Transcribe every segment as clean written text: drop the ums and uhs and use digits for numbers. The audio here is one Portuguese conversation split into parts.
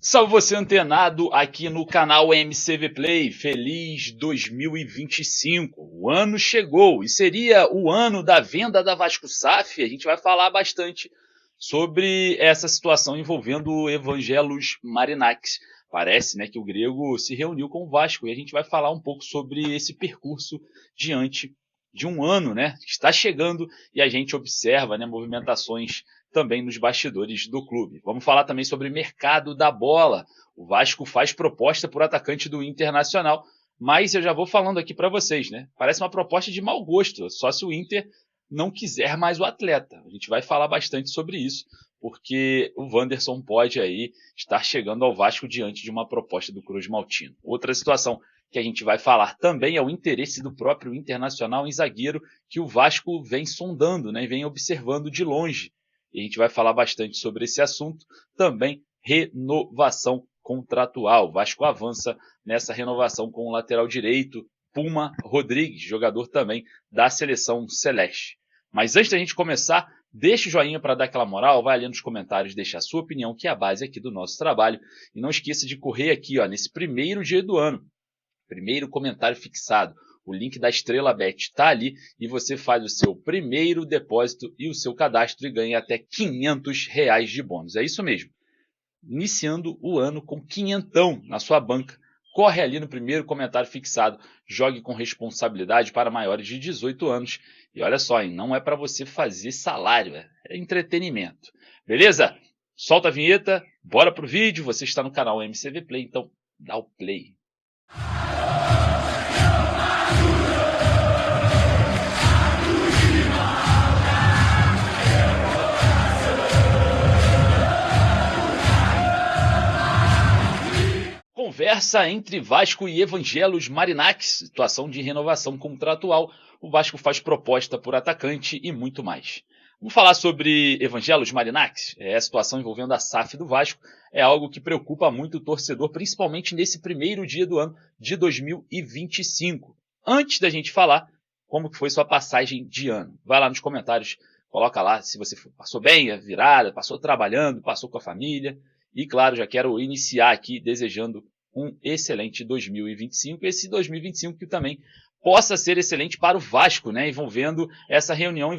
Salve você antenado aqui no canal MCV Play, feliz 2025, o ano chegou e seria o ano da venda da Vasco SAF. A gente vai falar bastante sobre essa situação envolvendo o Evangelos Marinakis. Parece, né, que o grego se reuniu com o Vasco e a gente vai falar um pouco sobre esse percurso diante de um ano, né, que está chegando e a gente observa, né, movimentações também nos bastidores do clube. Vamos falar também sobre mercado da bola. O Vasco faz proposta por atacante do Internacional, mas eu já vou falando aqui para vocês, né? Parece uma proposta de mau gosto, só se o Inter não quiser mais o atleta. A gente vai falar bastante sobre isso, porque o Wanderson pode aí estar chegando ao Vasco diante de uma proposta do Cruz Maltino. Outra situação que a gente vai falar também é o interesse do próprio Internacional em zagueiro, que o Vasco vem sondando, né? E vem observando de longe. E a gente vai falar bastante sobre esse assunto. Também renovação contratual. O Vasco avança nessa renovação com o lateral direito, Puma Rodrigues, jogador também da seleção celeste. Mas antes da gente começar, deixa o joinha para dar aquela moral, vai ali nos comentários, deixa a sua opinião, que é a base aqui do nosso trabalho. E não esqueça de correr aqui, ó, nesse primeiro dia do ano. Primeiro comentário fixado. O link da Estrela Bet está ali e você faz o seu primeiro depósito e o seu cadastro e ganha até R$ 500 de bônus. É isso mesmo. Iniciando o ano com quinhentão na sua banca. Corre ali no primeiro comentário fixado. Jogue com responsabilidade para maiores de 18 anos. E olha só, hein, não é para você fazer salário, é entretenimento. Beleza? Solta a vinheta, bora pro vídeo. Você está no canal MCV Play, então dá o play. Conversa entre Vasco e Evangelos Marinakis, situação de renovação contratual, o Vasco faz proposta por atacante e muito mais. Vamos falar sobre Evangelos Marinakis, a situação envolvendo a SAF do Vasco, é algo que preocupa muito o torcedor, principalmente nesse primeiro dia do ano de 2025. Antes da gente falar como que foi sua passagem de ano, vai lá nos comentários, coloca lá se você passou bem a virada, passou trabalhando, passou com a família. E claro, já quero iniciar aqui desejando um excelente 2025. Esse 2025 que também possa ser excelente para o Vasco, né? Envolvendo essa reunião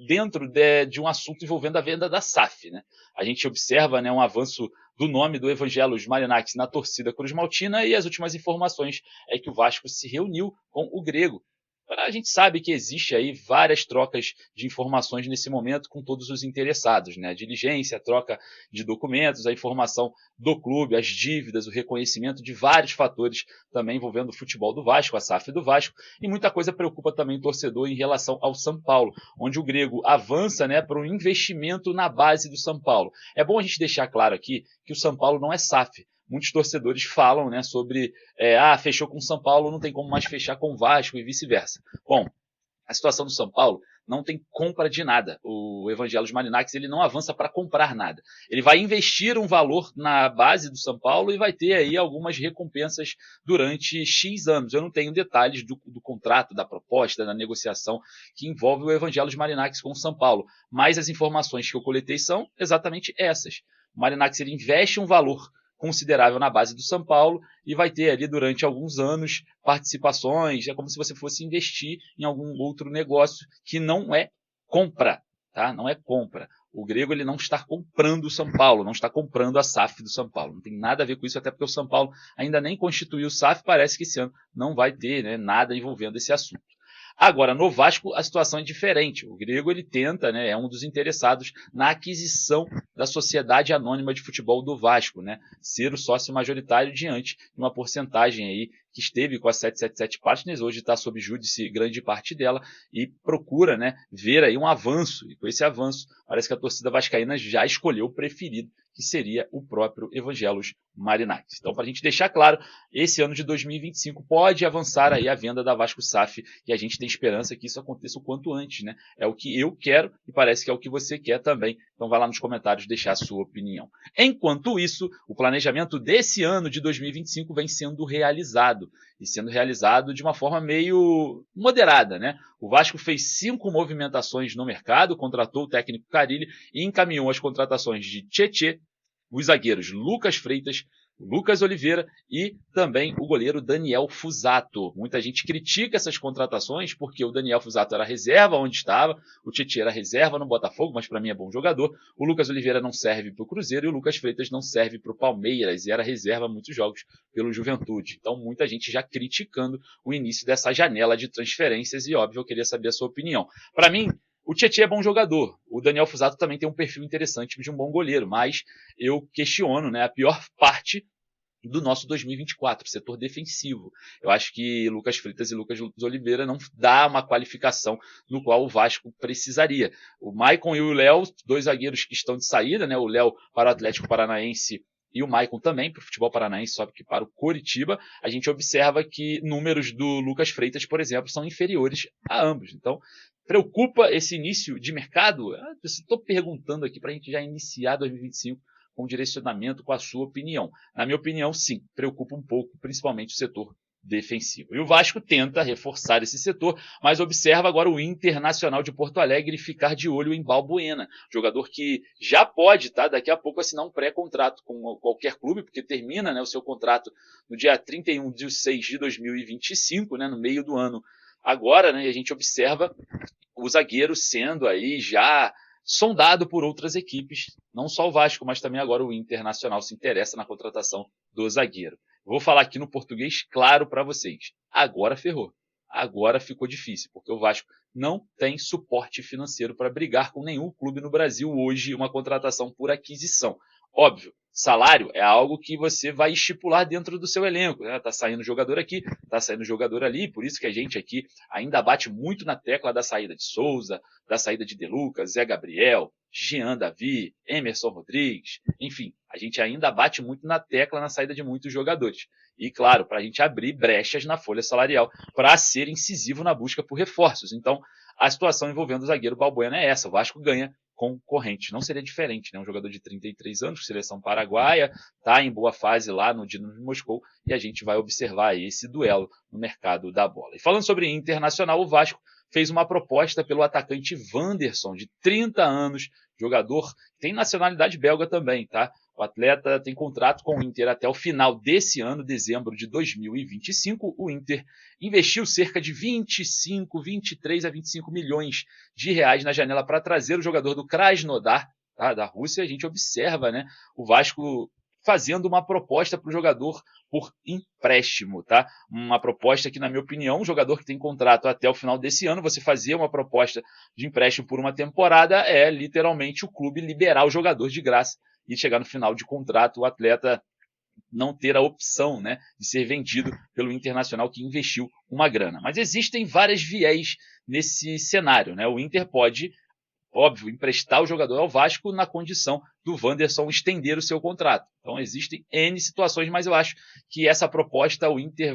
dentro de um assunto envolvendo a venda da SAF, né? A gente observa, né, um avanço do nome do Evangelos Marinakis na torcida Cruz Maltina e as últimas informações é que o Vasco se reuniu com o grego. A gente sabe que existe aí várias trocas de informações nesse momento com todos os interessados, né? A diligência, a troca de documentos, a informação do clube, as dívidas, o reconhecimento de vários fatores também envolvendo o futebol do Vasco, a SAF do Vasco, e muita coisa preocupa também o torcedor em relação ao São Paulo, onde o grego avança, né, para um investimento na base do São Paulo. É bom a gente deixar claro aqui que o São Paulo não é SAF. Muitos torcedores falam, né, sobre fechou com o São Paulo, não tem como mais fechar com o Vasco e vice-versa. Bom, a situação do São Paulo não tem compra de nada. O Evangelos Marinakis ele não avança para comprar nada. Ele vai investir um valor na base do São Paulo e vai ter aí algumas recompensas durante X anos. Eu não tenho detalhes do contrato, da proposta, da negociação que envolve o Evangelos Marinakis com o São Paulo. Mas as informações que eu coletei são exatamente essas. O Marinakis ele investe um valor considerável na base do São Paulo e vai ter ali durante alguns anos participações, é como se você fosse investir em algum outro negócio que não é compra, tá? Não é compra. O grego ele não está comprando o São Paulo, não está comprando a SAF do São Paulo. Não tem nada a ver com isso, até porque o São Paulo ainda nem constituiu o SAF, parece que esse ano não vai ter, né, nada envolvendo esse assunto. Agora, no Vasco, a situação é diferente. O grego ele tenta, né, é um dos interessados na aquisição da Sociedade Anônima de Futebol do Vasco, né, ser o sócio majoritário diante de uma porcentagem aí que esteve com a 777 Partners, hoje está sob júdice grande parte dela, e procura, né, ver aí um avanço. E com esse avanço, parece que a torcida vascaína já escolheu o preferido, que seria o próprio Evangelos Marinakis. Então, para a gente deixar claro, esse ano de 2025 pode avançar aí a venda da Vasco SAF e a gente tem esperança que isso aconteça o quanto antes, né? É o que eu quero e parece que é o que você quer também. Então vai lá nos comentários deixar a sua opinião. Enquanto isso, o planejamento desse ano de 2025 vem sendo realizado e sendo realizado de uma forma meio moderada, né? O Vasco fez 5 movimentações no mercado, contratou o técnico Carille e encaminhou as contratações de Tietê, os zagueiros Lucas Freitas, Lucas Oliveira e também o goleiro Daniel Fusato. Muita gente critica essas contratações porque o Daniel Fusato era reserva onde estava, o Tietchan era reserva no Botafogo, mas para mim é bom jogador. O Lucas Oliveira não serve para o Cruzeiro e o Lucas Freitas não serve para o Palmeiras e era reserva muitos jogos pelo Juventude. Então muita gente já criticando o início dessa janela de transferências e óbvio eu queria saber a sua opinião. Para mim, o Tietchan é bom jogador, o Daniel Fusato também tem um perfil interessante de um bom goleiro, mas eu questiono, né, a pior parte do nosso 2024, setor defensivo. Eu acho que Lucas Freitas e Lucas Oliveira não dá uma qualificação no qual o Vasco precisaria. O Maicon e o Léo, dois zagueiros que estão de saída, né, o Léo para o Atlético Paranaense e o Maicon também para o futebol paranaense, só que para o Coritiba, a gente observa que números do Lucas Freitas, por exemplo, são inferiores a ambos. Então, preocupa esse início de mercado? Estou perguntando aqui para a gente já iniciar 2025 com direcionamento, com a sua opinião. Na minha opinião, sim, preocupa um pouco, principalmente o setor defensivo. E o Vasco tenta reforçar esse setor, mas observa agora o Internacional de Porto Alegre ficar de olho em Balbuena, jogador que já pode, daqui a pouco assinar um pré-contrato com qualquer clube, porque termina, né, o seu contrato no dia 31 de 6 de 2025, né, no meio do ano. Agora, né, a gente observa o zagueiro sendo aí já sondado por outras equipes, não só o Vasco, mas também agora o Internacional se interessa na contratação do zagueiro. Vou falar aqui no português claro para vocês. Agora ferrou. Agora ficou difícil, porque o Vasco não tem suporte financeiro para brigar com nenhum clube no Brasil hoje uma contratação por aquisição. Óbvio, salário é algo que você vai estipular dentro do seu elenco. Tá saindo jogador aqui, tá saindo jogador ali, por isso que a gente aqui ainda bate muito na tecla da saída de Souza, da saída de De Lucas, Zé Gabriel, Jean Davi, Emerson Rodrigues, enfim, a gente ainda bate muito na tecla na saída de muitos jogadores. E claro, para a gente abrir brechas na folha salarial para ser incisivo na busca por reforços. Então, a situação envolvendo o zagueiro Balbuena é essa, o Vasco ganha concorrente. Não seria diferente, né? Um jogador de 33 anos, seleção paraguaia, está em boa fase lá no Dinamo de Moscou e a gente vai observar esse duelo no mercado da bola. E falando sobre Internacional, o Vasco fez uma proposta pelo atacante Wanderson, de 30 anos, jogador que tem nacionalidade belga também, tá? O atleta tem contrato com o Inter até o final desse ano, dezembro de 2025. O Inter investiu cerca de 23 a 25 milhões de reais na janela para trazer o jogador do Krasnodar, tá, da Rússia. A gente observa, né, o Vasco fazendo uma proposta para o jogador por empréstimo, tá? Uma proposta que, na minha opinião, um jogador que tem contrato até o final desse ano, você fazer uma proposta de empréstimo por uma temporada é literalmente o clube liberar o jogador de graça e chegar no final de contrato, o atleta não ter a opção, né, de ser vendido pelo Internacional que investiu uma grana. Mas existem várias viés nesse cenário, né? O Inter pode, óbvio, emprestar o jogador ao Vasco na condição do Wanderson estender o seu contrato. Então existem N situações, mas eu acho que essa proposta o Inter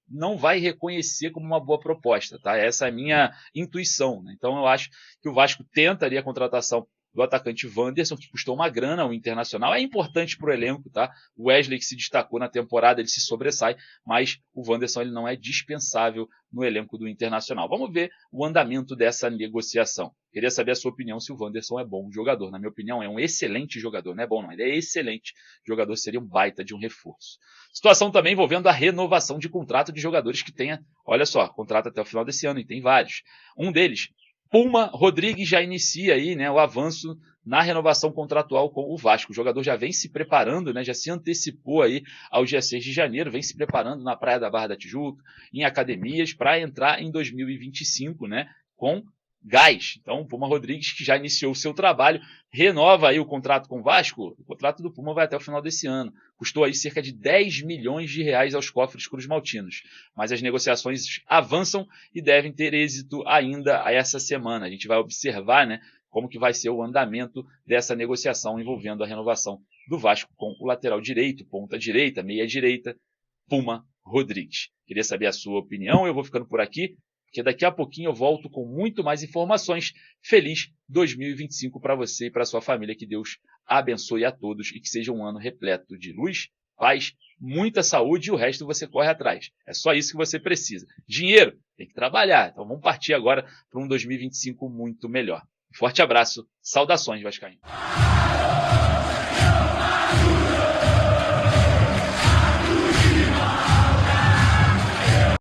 não vai reconhecer como uma boa proposta, tá? Essa é a minha intuição, né? Então eu acho que o Vasco tentaria a contratação do atacante Wanderson, que custou uma grana ao Internacional. É importante para o elenco, tá? O Wesley, que se destacou na temporada, ele se sobressai, mas o Wanderson ele não é dispensável no elenco do Internacional. Vamos ver o andamento dessa negociação. Queria saber a sua opinião se o Wanderson é bom jogador. Na minha opinião, é um excelente jogador. Não é bom, não. Ele é excelente jogador, seria um baita de um reforço. Situação também envolvendo a renovação de contrato de jogadores que tenha, olha só, contrato até o final desse ano, e tem vários. Um deles, Puma Rodrigues, já inicia aí, né, o avanço na renovação contratual com o Vasco. O jogador já vem se preparando, né, já se antecipou aí ao dia 6 de janeiro, vem se preparando na Praia da Barra da Tijuca, em academias, para entrar em 2025, né, com gás. Então, o Puma Rodrigues, que já iniciou o seu trabalho, renova aí o contrato com o Vasco. O contrato do Puma vai até o final desse ano. Custou aí cerca de 10 milhões de reais aos cofres cruz-maltinos. Mas as negociações avançam e devem ter êxito ainda essa semana. A gente vai observar, né, como que vai ser o andamento dessa negociação envolvendo a renovação do Vasco com o lateral direito, ponta direita, meia direita, Puma Rodrigues. Queria saber a sua opinião. Eu vou ficando por aqui, porque daqui a pouquinho eu volto com muito mais informações. Feliz 2025 para você e para sua família. Que Deus abençoe a todos e que seja um ano repleto de luz, paz, muita saúde e o resto você corre atrás. É só isso que você precisa. Dinheiro, tem que trabalhar. Então vamos partir agora para um 2025 muito melhor. Forte abraço, saudações vascaíno.